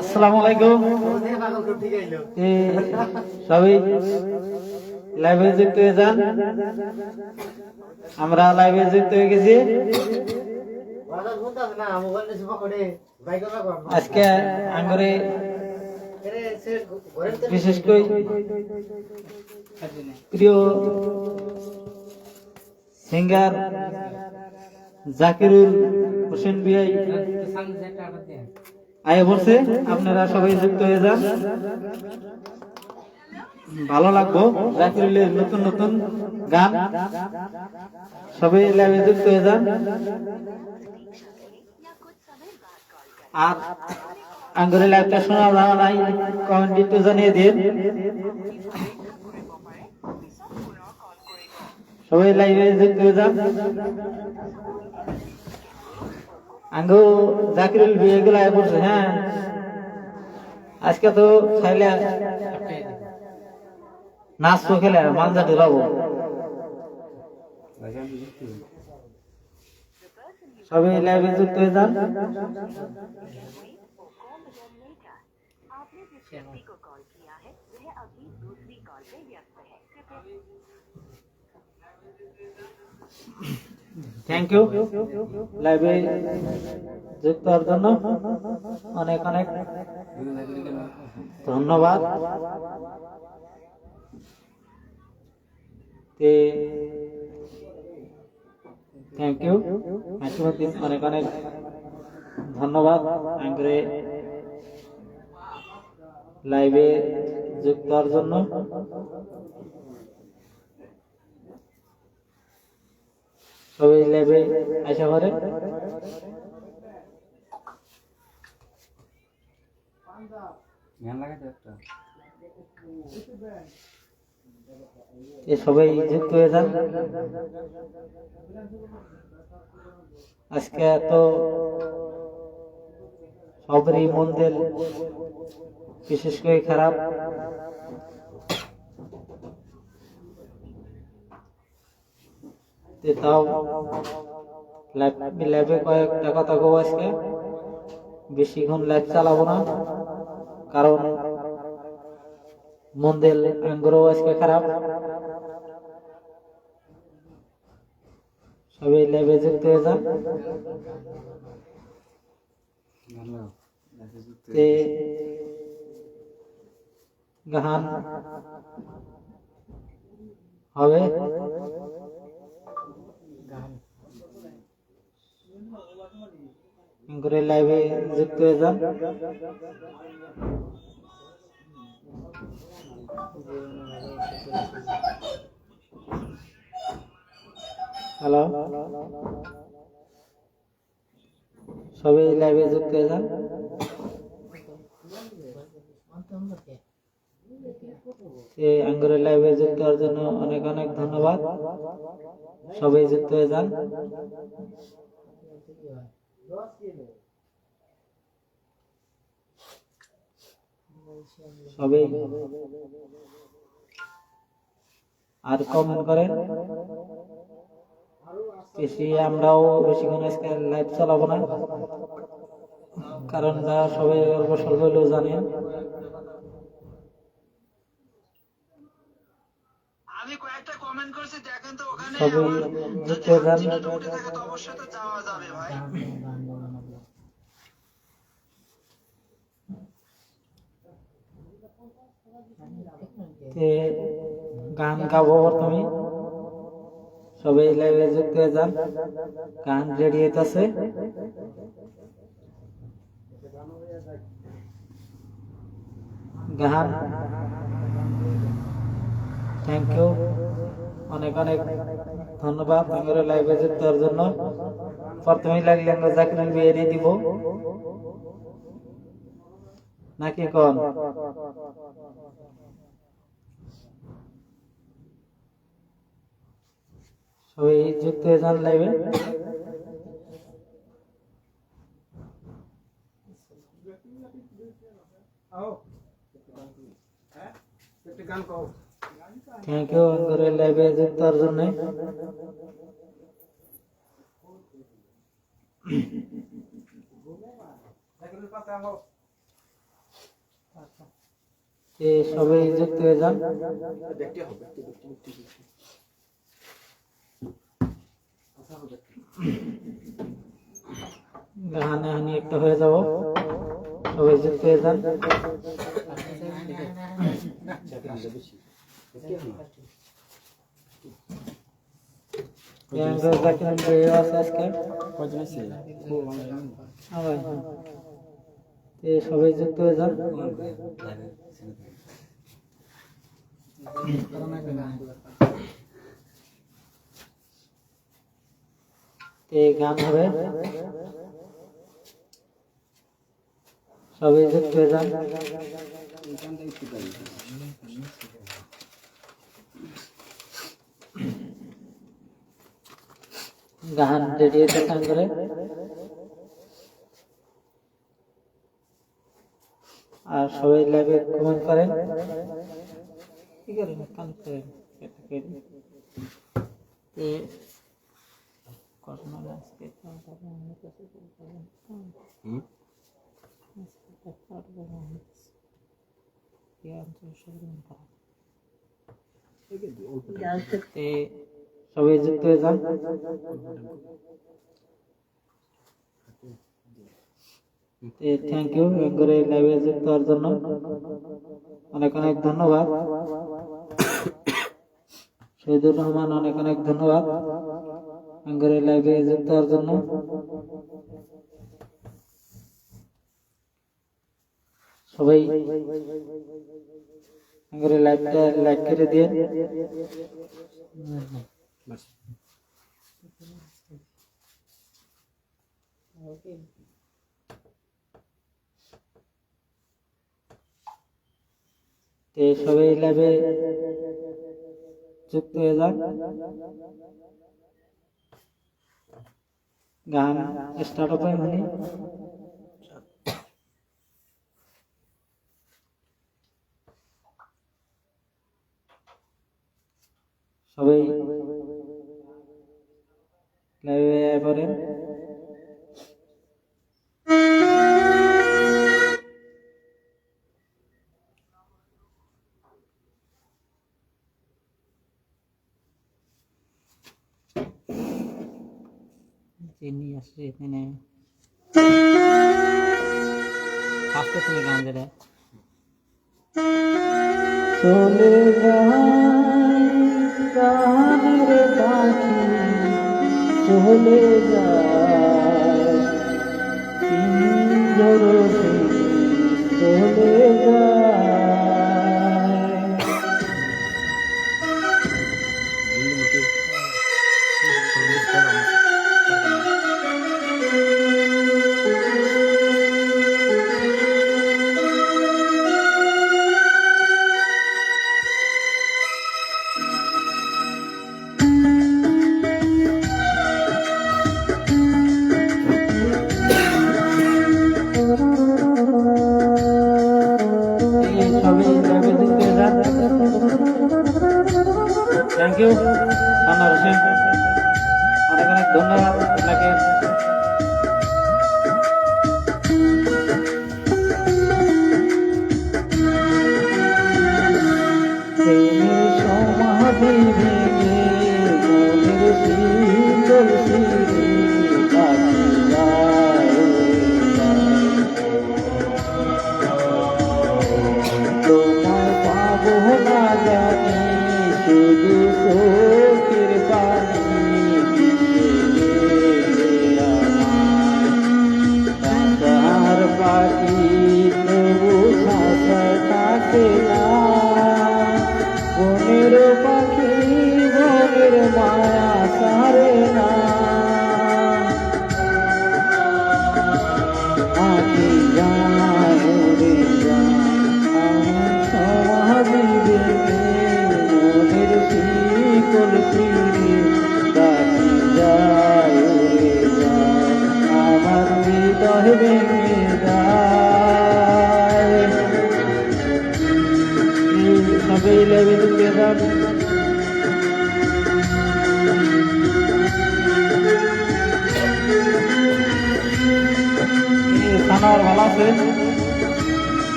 আসসালামু আলাইকুম। সবাই লাইভে যুক্ত হয়ে যান। আমরা লাইভে যুক্ত হয়ে গেছি। আজকে আঙ্গরে বিশেষ করে প্রিয় সিঙ্গার জাকিরুল হোসেন বিআই আয়ে বলছে, আপনারা সবাই যুক্ত হয়ে যান। ভালো লাগবো জাকিরুলের নতুন নতুন গান। সবাই লাইভে যুক্ত হয়ে যান। আর আঙ্গুরের লাইভটা শোনা জানা নাই, কমেন্ট একটু জানিয়ে দিন। সবাই লাইভে যুক্ত হয়ে যান। আঙ্গু জাকিরুল বিয়ে গুলো আয় পড়ছে। হ্যাঁ, আজকে তো খাইলে নাচ তো খেলে মালদা ঢুকাবো। সবাই লাইভে যুক্ত হয়ে যান। থ্যাংক ইউ লাইভে যুক্ত হওয়ার জন্য অনেক অনেক ধন্যবাদ। থ্যাংক ইউ অনেক অনেক ধন্যবাদ আঙ্গুরে লাইভে যুক্ত হওয়ার জন্য। সবাই লাইভে আসা করে। সবাই যুক্ত হয়ে যান। আজকে তো সবারই মন দিল বিশেষ করে খারাপ। তাও লাইভে কয়েকটা কথা কব। আজকে বেশিক্ষণ লাইভ চালাবো না, কারণ মন্দির আঙ্গুরও আজকে খারাপ। সবাই লাইভে যুক্ত হয়ে যান। গান হবে, আঙ্গুরে লাইভে যুক্ত হয়ে যান। হ্যালো, সবাই লাইভে যুক্ত হয়ে যান। আঙ্গুরের লাইভে যুক্ত হওয়ার জন্য অনেক অনেক ধন্যবাদ। সবাই যুক্ত হয়ে যান। সবাই আর কমেন্ট করেন। বেশি আমরাও বেশিক্ষণ আজকে লাইভ চালাবো না, কারণ যা সবাই অল্প স্বল্প হলেও জানেন। আমি কয়েকটা কমেন্ট করছি, দেখেন তো ওখানে সবাই যুক্ত হয়ে যান। উঠে থাকে তো অবশ্যই তো যাওয়া যাবে ভাই। গান গাবো তুমি, সবাই লাইভে যুক্ত হয়ে যান। গান রেডি হইতেছে। গান থ্যাংক ইউ, অনেক অনেক ধন্যবাদ আমার লাইভে যুক্ত হওয়ার জন্য। প্রথমেই লাগলে আমরা জাকিরুল বিয়ে দিব নাকি কোন? সবাই যুক্ত হয়ে যান লাইভে। থ্যাংক ইউ করে লাইভে যুক্ত হওয়ার জন্য। সবাই যুক্ত হয়ে যান। হানাহানি একটা হয়ে যাব, সবাই যুক্ত হয়ে যান। সবাই যুক্ত হয়ে যান। গান হবে, সবাই যুক্ত হয়ে যান। গান রেডি হতে গান করে আর সবাই লাইভে কমেন্ট করেন। কি করেন কানেক্ট করেন সবাই যুক্ত হয়ে যান। থ্যাংক ইউ করে লাইভে যুক্ত হওয়ার জন্য অনেক অনেক ধন্যবাদ। শহীদুর রহমান অনেক অনেক ধন্যবাদ করে লাইভে যুক্ত হওয়ার জন্য। সবাই করে লাইভটা লাইক করে দিয়ে সবাই লাইভে যুক্ত হয়ে যান। গান স্টার্ট হবে মানে সবাই লাইভে পড়েন। চিনি আসছে এখানে ফার্স্টে তুমি গান যেটা চলে যায় প্রাণের পাখি চলে যায় পিঞ্জরে চলে যায়।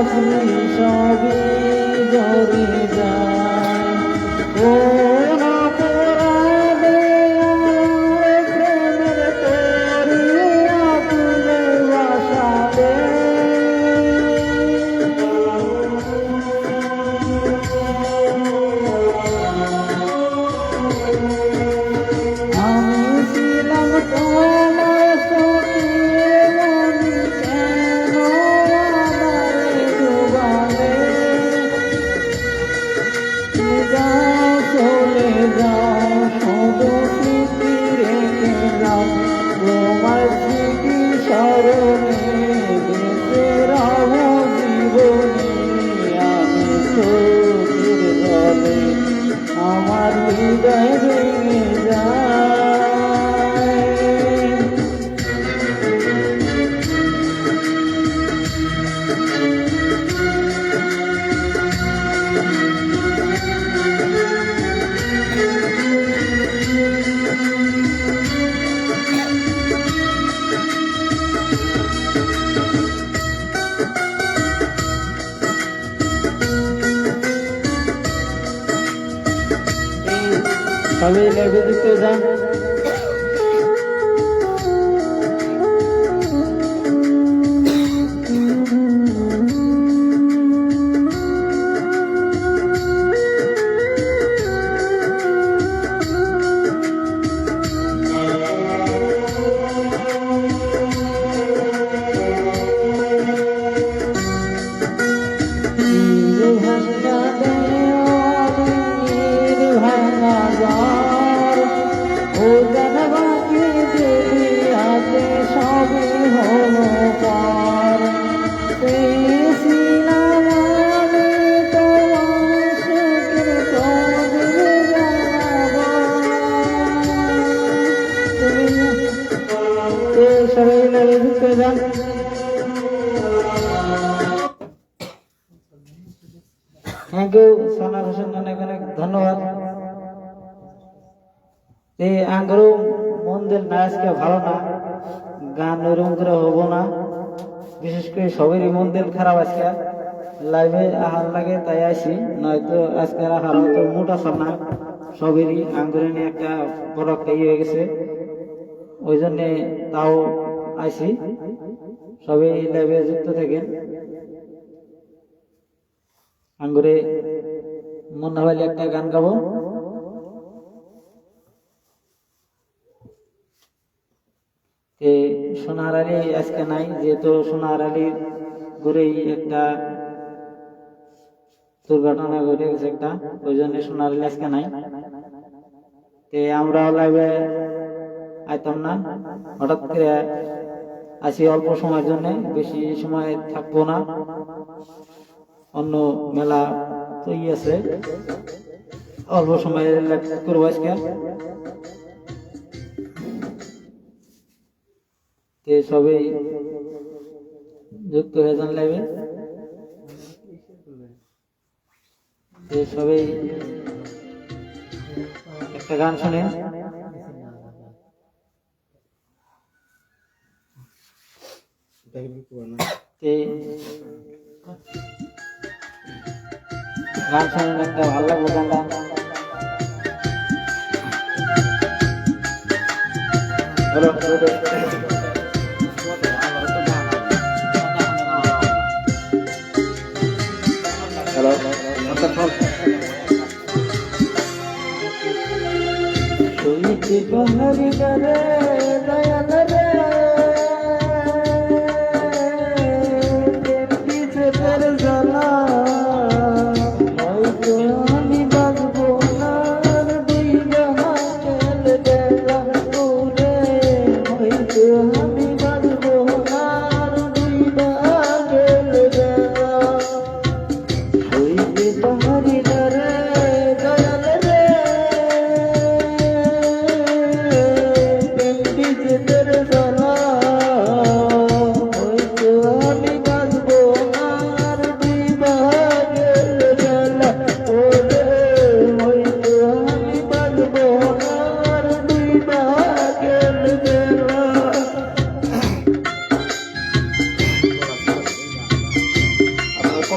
ভাবলি সবই জরে যায় কোন অপরাধে আমার প্রেমের তোরে আগুনে বাসালে আমি ছিলাম তোমার সখী মনি কেন আমারে ডুবালে যাও চলে যাও শুধু স্মৃতি রেখে যাও তোমার স্মৃতি স্মরণে বেঁচে রব জীবনে আমি চোখের জলে আমার হৃদয় ভেঙে যায় সবাই লাইভে যুক্ত যান সবাই লাইভে যুক্ত যান থ্যাংক ইউ সোনা হোসেন অনেক অনেক ধন্যবাদ এই আঙ্গুরও মন দিল না আজকে ভালো না গান ওরকম করে হবো না বিশেষ করে সবারই মন দিল খারাপ আজকে লাইভে আহার লাগে তাই আসি নয়তো আজকে আহার হয়তো মোটা সব না সবেরই আঙ্গুরে নিয়ে একটা বড় একটা হয়ে গেছে ওই জন্যে তাও আসি সবাই লাইভে যুক্ত থাকেন আঙ্গুরে মন হলে একটা গান গাবো সোনার আলী আজকে নাই যেহেতু সোনার আলীর ঘুরেই একটা দুর্ঘটনা ঘটে গেছে একটা ওই জন্য সোনার আলী আজকে নাই আমরা লাইভে আইতাম না হঠাৎ করে আসি অল্প সময়ের জন্য বেশি সময় থাকবো না অন্য মেলা তো আছে অল্প সময় করবো আজকে সবাই যুক্ত হয়ে যান লাইভে সবাই একটা গান শুনে গান শুনেন একটা ভালো লাগবে গানটা হ্যালো হরি রে দয়াল রে পিছে তের জ্বালা হয়তো আমি বাঁচবো না দুই হাতের বেলা ওরে হয়তো আমি বাঁচবো না দুই হাতের বেলা হইতে পাহাড়ি রে দয়াল রে তোর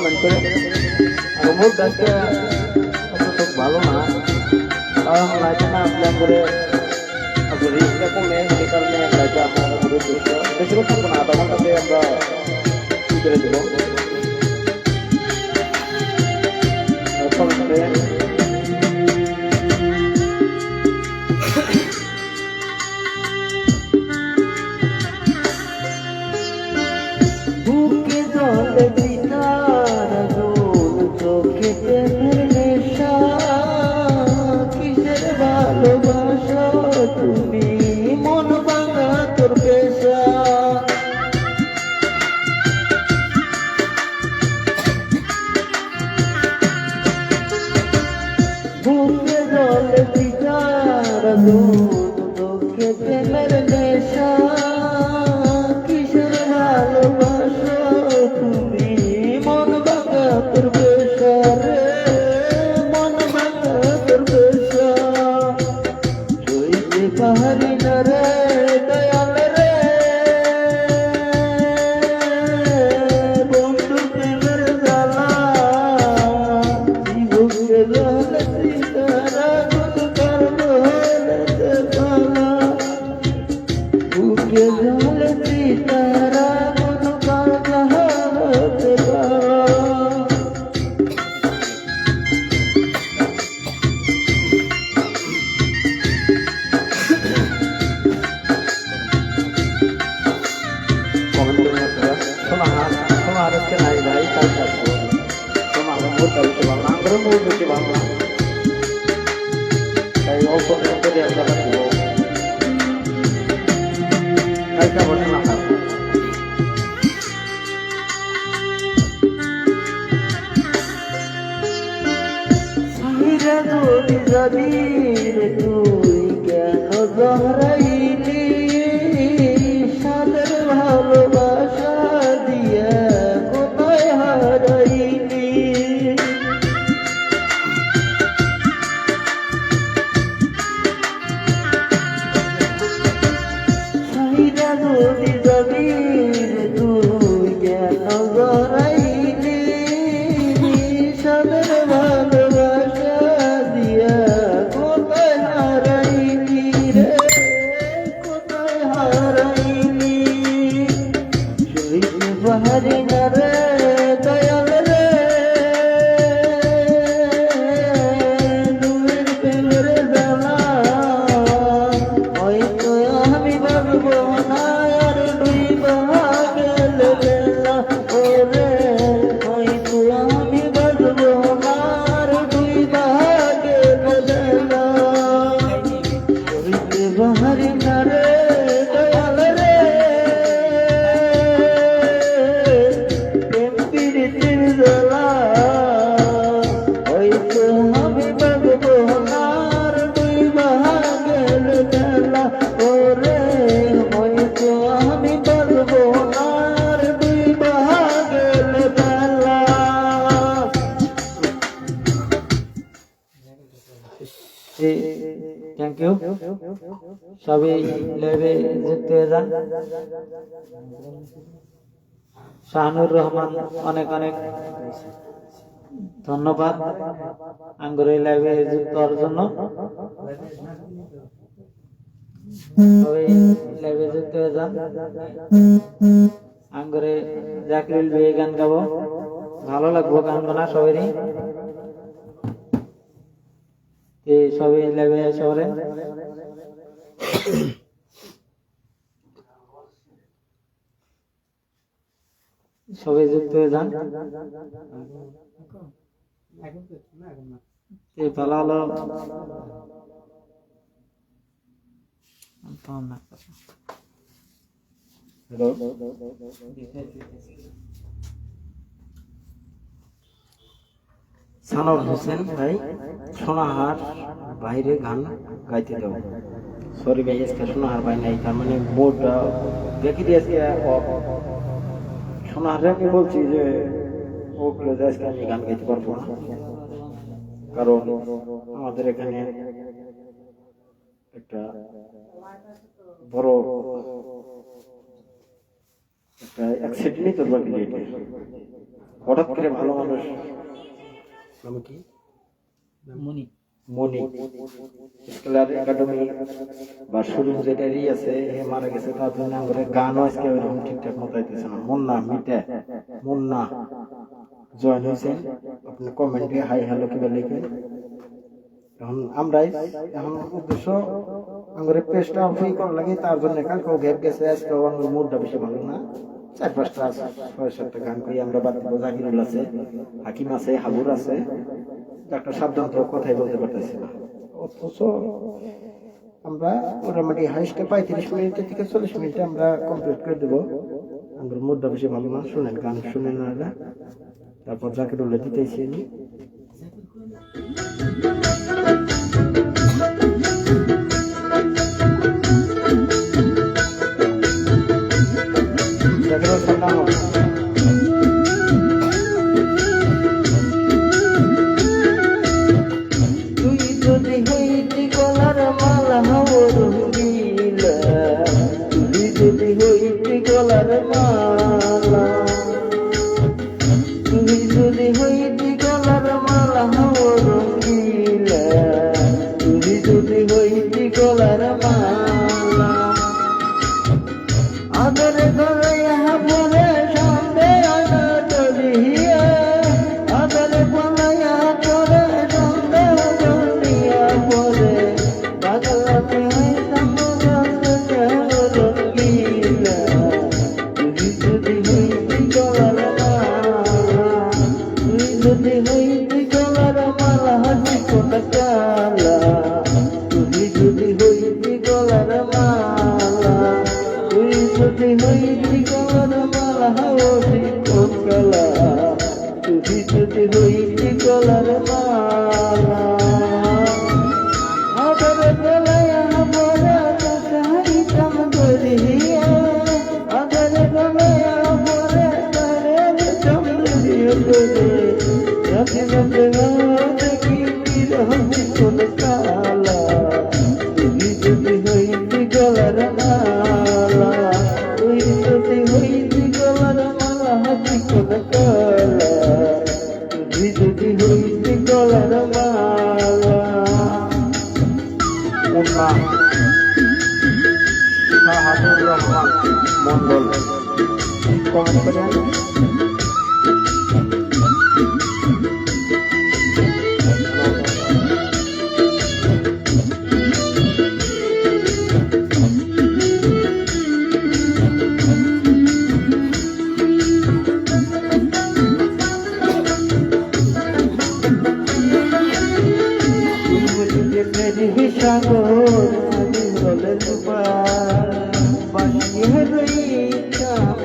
কমেন্ট করে। আর মোট আজকে অত ভালো না, কারণ লাইফে না প্ল্যান করে রিস্কটা কমে, সে কারণে লাইফে আপনারা ঘুরে বেশি কথা থাকবো না, আধা ঘন্টাতে আমরা কি করে দেবো কমেন্টে। বুকে জলে পিতার আগুন, চোখে প্রেমের নেশা, কিসের ভালোবাসা তুমি, মন ভাঙা তোর পেশা। বুকে জলে পিতার আগুন, চোখে প্রেমের নেশা, কিসের ভালোবাসা তুমি, মন ভাঙা তোর পেশা রে, মন ভাঙা তোর পেশা। সইতে পারি না রে দয়াল রে, বন্ধু প্রেমের জ্বালা, বুকে জলে পিতার আগুন, করব হলেতে পালা। বুকে জলে পিতার আগুন, করব হলেতে পালা। কমেন্ট করে আপনারা শোনা আজকে নাই ভাই, কালকে আসবো। শোনা আমার মুডটা বেশি ভালো না, আমারও মুড বেশি ভালো না, তাই অল্প করে আমরা রাখবো, কালকে আবার শোনা থাকবো। সাহিরা যদি যাবি রে তুই, কেন জহরাইলি, সাদের ভালোবাসা দিয়া কোথায় হারাইলি। সাহিরা যদি যাবি রে তুই, কেন জহরাইলি, সাদের ভালোবাসা দিয়া কোথায় হারাইলি রে, কোথায় হারাইলি। সইতে পারি না রে দয়াল রে, দুয়ের প্রেমের জ্বালা, হয়তো আমি ভাববো না আর ডুইবা গেলে বেলা। ওরে হয়তো আমি ভাববো না আর ডুইবা গেলে বেলা। সইতে পারি না রে দয়াল রে, প্রেম প্রীতির জ্বালা, হয়তো আমি ভাববো না আর ডুইবা গেলে বেলা। ওরে হয়তো আমি ভাববো না আর ডুইবা গেলে বেলা। থ্যাংক ইউ, সবাই লাইভে যুক্ত হয়ে যান। শাহানুর রহমান অনেক অনেক ধন্যবাদ আঙ্গুর এই লাইভে যুক্ত হওয়ার জন্য। সবাই লাইভে যুক্ত হয়ে যান। আঙ্গুরে জাকিরুল ভাই গান গাবো, ভালো লাগবো গান গানা সবারই। সবাই লাইভে শহরে সবাই যুক্ত হয়ে যান। ভালো হলো সানোয়ার হোসেন ভাই, সোনাহার বাইরে গান গাইতে দাও। সরি ভাই, আজকে সোনাহার ভাই নাই, তার মানে বোর্ড দেখি দিয়ে আজকে সোনাহারে আমি বলছি যে ওগুলো আজকে আমি গান গাইতে পারবো না, কারণ আমাদের এখানে একটা বড় একটা অ্যাক্সিডেন্টই তো বাকি হঠাৎ করে ভালো মানুষ নাম কি মনি মনি স্কলার একাডেমি বা শোরুম যেটারই আছে এ মারা গেছে তার জন্য আমাদের গানও আজকে ওইরকম ঠিকঠাক মতো আইতেছে না মুন্না মিটে মুন্না জয়েন হয়েছেন আপনি কমেন্টে হাই হ্যালো কি লিখেন এখন আমরাই এখন উদ্দেশ্য আমাদের পেজটা ফ্রি করা লাগে তার জন্য কালকে গ্যাপ গেছে আজকে আমার মুডটা বেশি ভালো না 4-5টা 6-7টা গান করি আমরা বাদ দিব জাকিরুল আছে হাকিম আছে হাবুর আছে ডাক্তার সাবধান তো কথাই বলতে পারতেছি না অথচ আমরা মোটামুটি হাইস্টে 35 মিনিট থেকে 40 মিনিটে আমরা কমপ্লিট করে দেবো আমাদের মুডটা বেশি ভালো না শুনেন গান শুনেন না তারপর জাকিরুল দিতেছি আমি জাকিরুল সালাম তুই যদি হইতি গলার মালা রঙ্গিলা তুই যদি হইতি গলার মালা তুই যদি হইতি গলার মালা রঙ্গিলা তুই যদি হইতি গলার মালা আদর করে পরে সন্ধে আনাতলিয়া আদর বলাইয়া করে সন্ধে আনাতলিয়া পরে বাগলাতে হইতাম রঙ্গিলা তুই যদি হইতি গলার মালা তুই যদি হইতি গলার মালা হাসি কোটা কালা তুই যদি হইতি গলার মালা তুই যদি হইতি গলার মালা হাসি কোটকালা তুই যদি হইতি গলার মালা আদর গলায়া বলা চাইতাম ধরিয়া আদর গলায়া বলা চাইতাম ধরিয়া করে রাতে রাতে দেখি বিরহী কোন কালা তুই যদি হইতি গলার মালা তুই যদি হইতি গলার মালা হাসি কোন কালা তুই যদি হইতি গলার মালা মুন্না শাহাদুর রহমান মন্ডল কমেন্ট করেন সাগর আমি হলে বানিয়ে রইতাম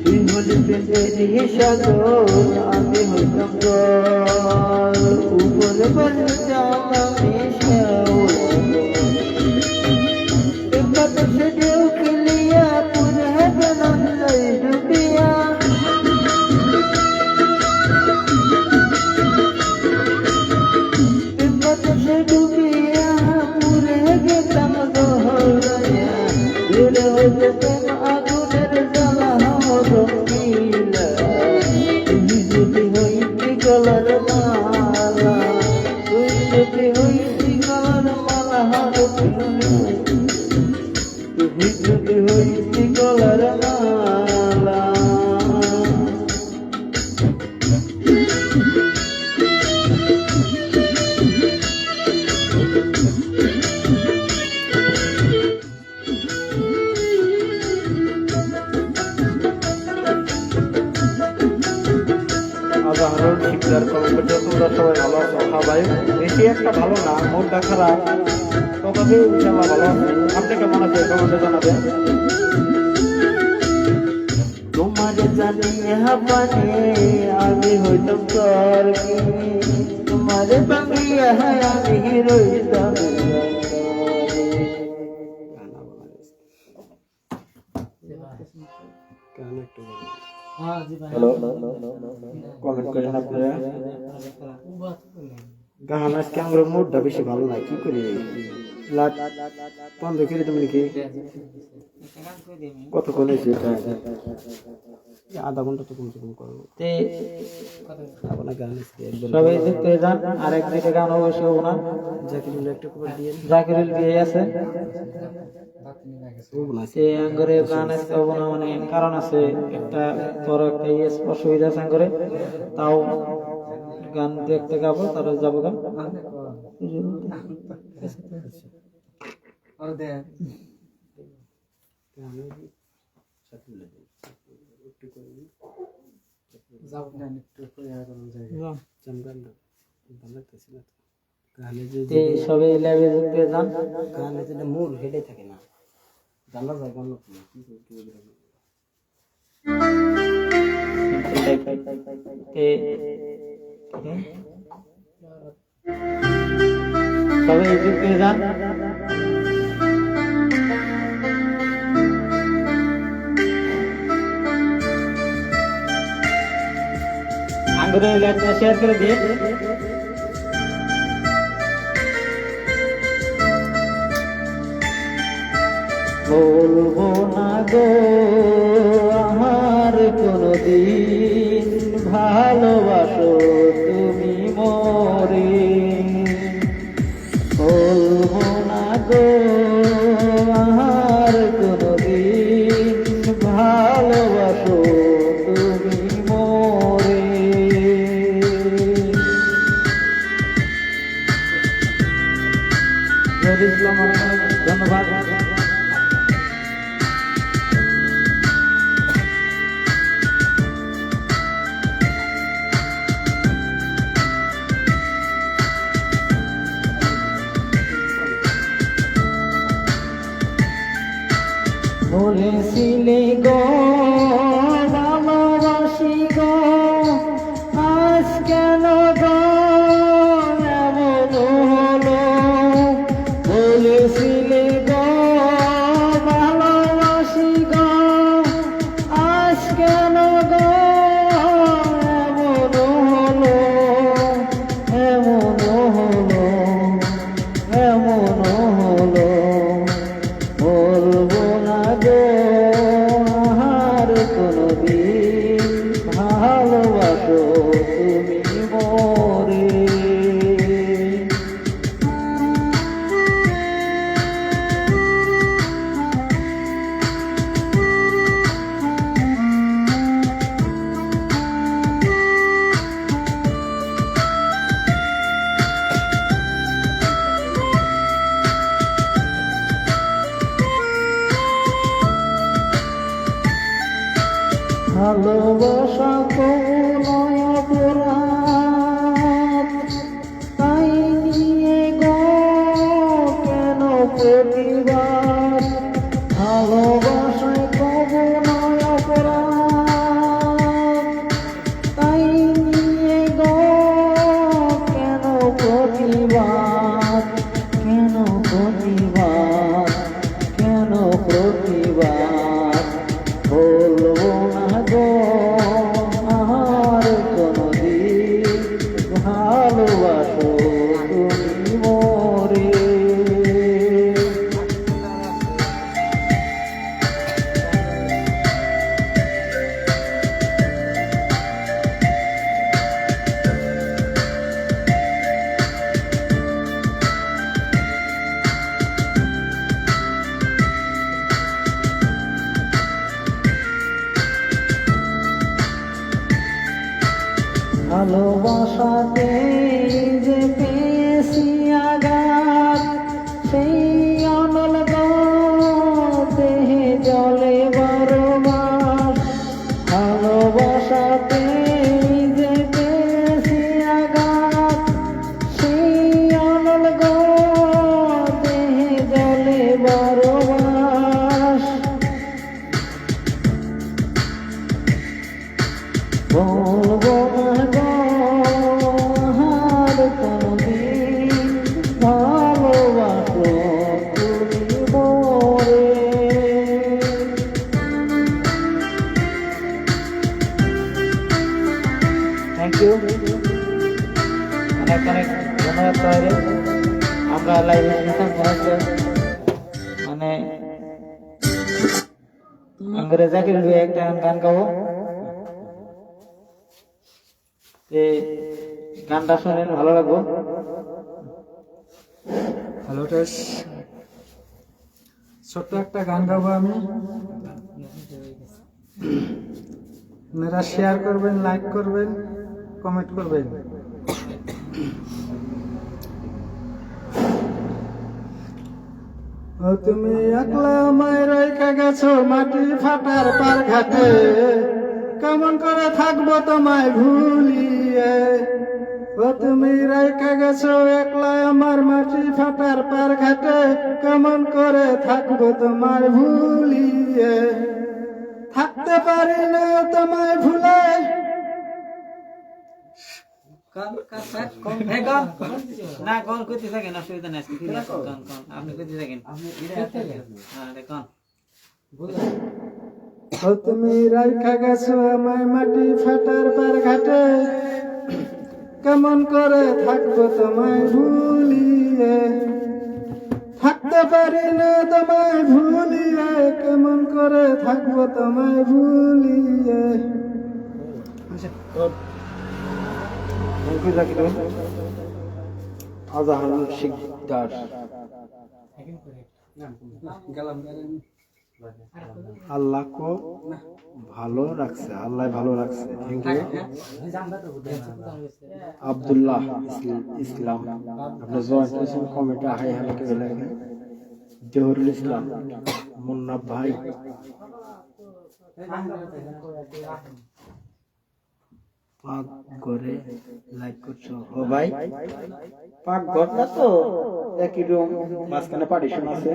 তুই হলে প্রেমের সাগর আমি হইতাম জল উপরে বলতাম আমি সে ঢেউ খেলিয়া পুরে গেলাম ডুবিয়া সে ডুবিয়া পুরে গেলাম দোহরাইয়া দূরে হইতে প্রেম আগুনের জ্বালা রঙ্গিলা তুই যদি হইতি গলার মালা তুই যদি হইতি গলার মালা তুই যদি হইতি গলার মালা শিকদার কমেন্টে তোমরা সবাই ভালো আছো হ্যাঁ ভাই বেশি একটা ভালো না মনটা খারাপ তথাপি ইনশাআল্লাহ ভালো আছে আপনি কেমন আছেন কমেন্টে জানাবেন তোমার জানিয়া পানে আমি হইতাম স্বর্গে তোমার বাঙ্গিয়া আমি রইতাম হ্যালো কমেন্ট করেন আপনারা গান আজকে আমার মুডটা বেশি ভালো না কি করি লাট বন্ধ করে তুমি নাকি কতক্ষণ হয়েছে এটা আধা ঘন্টা তো কমসে কম করবো তে আপনার গান আজকে একদম সবাই যুক্ত হয়ে যান। আর এক দুইটা গান অবশ্যই হবো না, জাকিরুল একটা খবর দিয়ে জাকিরুল দিয়ে আছে হবো না সে আঙ্গরে গান আজকে হবো না, মানে কারণ আছে একটা বড় একটা অসুবিধা আছে আঙ্গরে, তাও গান দেখতে গাবো তারপর যাবো গান। তে সবাই লাইভে যুক্ত হয়ে যান। গানে যেটা মূল হেডে থাকে না জানা যায় গান সবাই যুক্ত হয়ে যান। আঙ্গুরের লাইভটা শেয়ার করে দিয়ে বলবো না গো আমার কোনদিন ভালোবাসো তুমি মরে, বলবো না গো আমার কোনদিন ভালোবাসো তুমি মরে। নজরুল ইসলাম অনেক ধন্যবাদ। বলেছিলে গো ভালোবাসি গো, আজ কেন গো এমন হলো। বলেছিলে গো ভালোবাসি গো, আজ কেন গো এমন হলো, এমন হলো, এমন হলো। বলবো না গো আর কোনদিন ভালোবাসো তুমি মরে। ভালোবাসা নয় অপরাধ, তাই নিয়ে গো কেন প্রতিবাদ। ভালোবাসায় কবু নয় অপরাধ, তাই নিয়ে গো কেন প্রতিবাদ, কেন প্রতিবাদ, কেন প্রতিবাদ। বলবো না গো আর কোনদিন ভালোবাসো তুমি মরে। ভালোবাসাতে যে পেয়েছি আঘাত, সেই অনল দেহে জলে বারো মাস। ভালোবাসাতে যে পেয়েছি আঘাত, সেই অনল দেহে জলে বারো মাস। বলবো না গো আর কোনদিন ভালোবাসো তুমি মরে। থ্যাংক ইউ, অনেক অনেক ধন্যবাদ তাহলে। আমরা লাইভে মানে আঙ্গুরে জাকির একটা গান গাবো। এই গানটা শুনেন, ভালো লাগবো। হ্যালো টেস, ছোট্ট একটা গান গাবো আমি। আপনারা শেয়ার করবেন, লাইক করবেন, কমেন্ট করবেন। ও তুমি একলা আমায় রেখে গেছো মাটি ফাটার পার ঘাটে, কেমন করে থাকবো তোমায় ভুলিয়ে। ও তুমি রেখে গেছো একলা আমার মাটি ফাটার পার ঘাটে, কেমন করে থাকবো তোমায় ভুলিয়ে। থাকতে পারি না তোমায় ভুলে। না কোন করতে থাকেন, অসুবিধা নেই, আপনি করতে থাকেন। ও তুমি রাইখা গেছো আমায় মাটি ফাটার পার ঘাটে, কেমন করে থাকবো তোমায় ভুলিয়ে। থাকতে পারি না তোমায় ভুলিয়ে, কেমন করে থাকবো তোমায় ভুলিয়ে। আজাহারুল শিকদার। আল্লাহ কো ভালো রাখছে, আল্লাহ ভালো রাখছে। Thank you. আব্দুল্লাহ ইসলাম, আপনি জয়েন্ট হয়েছেন, কমেন্টে হাই হ্যালো কে লেখেন। জহুরুল ইসলাম, মুন্না ভাই, পাক করে লাইক করছো। ও ভাই পাক ঘর না তো, একই রুম, মাঝখানে পার্টিশন আছে,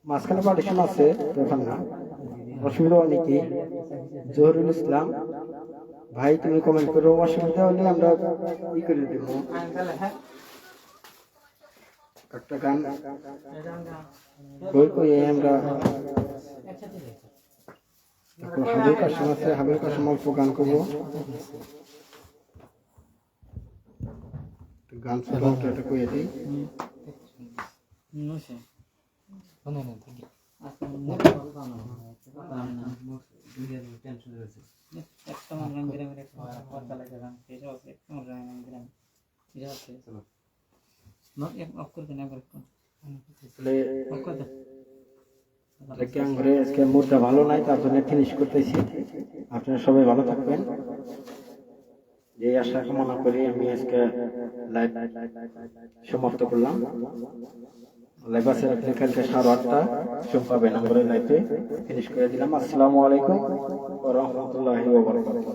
মাঝখানে পার্টিশন আছে, দেখেন না, অসুবিধা হলে কি। জহুরুল ইসলাম ভাই তুমি কমেন্ট করো, অসুবিধা হলে আমরা ই করে দেবো। একটা গান কই কই আমরা হাবিল কাসম আছে, হাবিল কাসম অল্প গান করবো। গান শুনবো, এটা কইয়ে দিই। আজকে মুডটা ভালো নাই, তার জন্য ফিনিশ করতেছি। আপনারা সবাই ভালো থাকবেন, যে আশা কামনা করি আমি আজকে লাইভ সমাপ্ত করলাম। লাইভ আছে রাখলে কালকে 8:30 শুভ পাবেন, আমরা লাইভে ফিনিশ করে দিলাম। আসসালামু আলাইকুম ওয়া রাহমাতুল্লাহি ওয়া বারাকাতুহু।